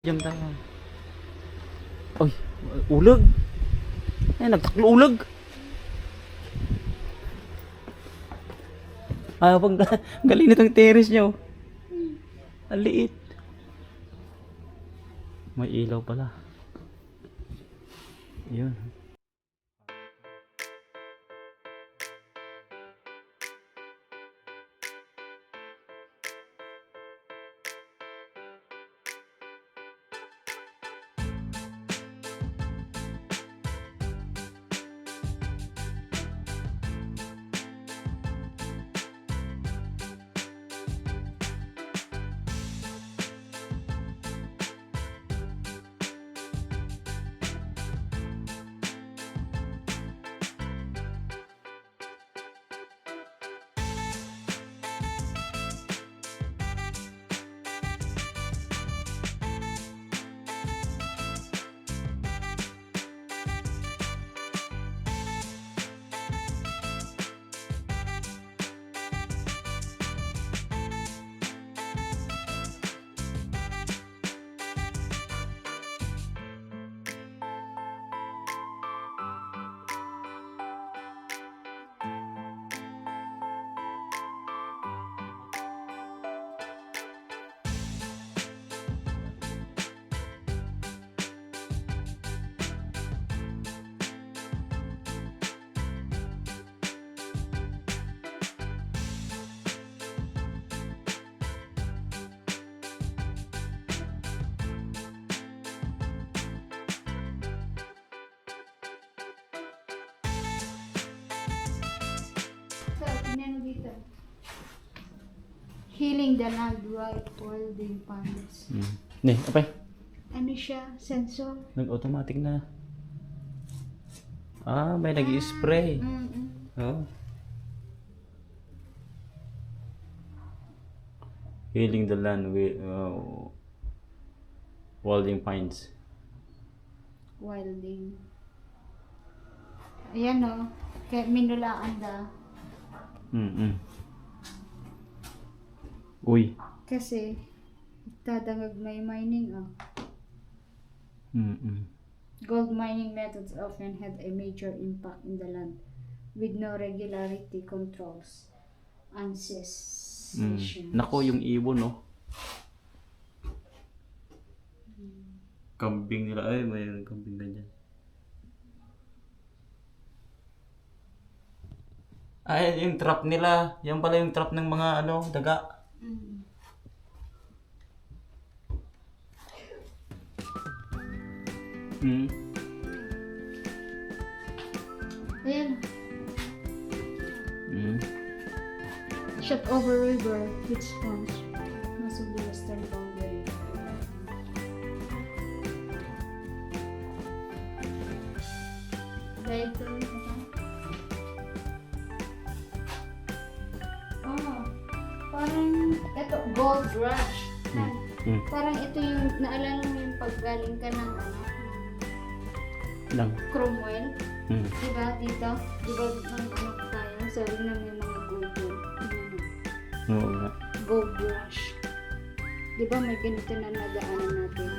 Diyan tayo. Uy, ulag. Ay, nagtaklo-ulag. Ah, pag galing na itong terrace nyo. Ang liit. May ilaw pala. Yun. So, tingnan dito. Healing the land while holding pants. Ne, apa? Ano siya? Sensor? Nag-automatic na. Ah, may nag-i-spray. Oh. Healing the land with Wilding Pines. Wilding. Ayan o. Kaya minulaan da. Uy. Kasi, tadangag may mining o. Gold mining methods often had a major impact in the land with no regularity controls and cessations. Nako, yung ibon, no? Kambing nila. Ay, may kambing na dyan. Ay, yung trap nila. Yan pala yung trap ng mga ano, daga. Ayan. Shot over river which forms most of the western boundary. Dito. Oh, parang ito gold rush. Parang ito yung naalala mo yung paggaling ka ng Lang. Cromwell. Diba dito? Diba ano tayo? Sabi na may mga gold. Oo nga. Gold rush. Diba may ganito na nadaanan natin?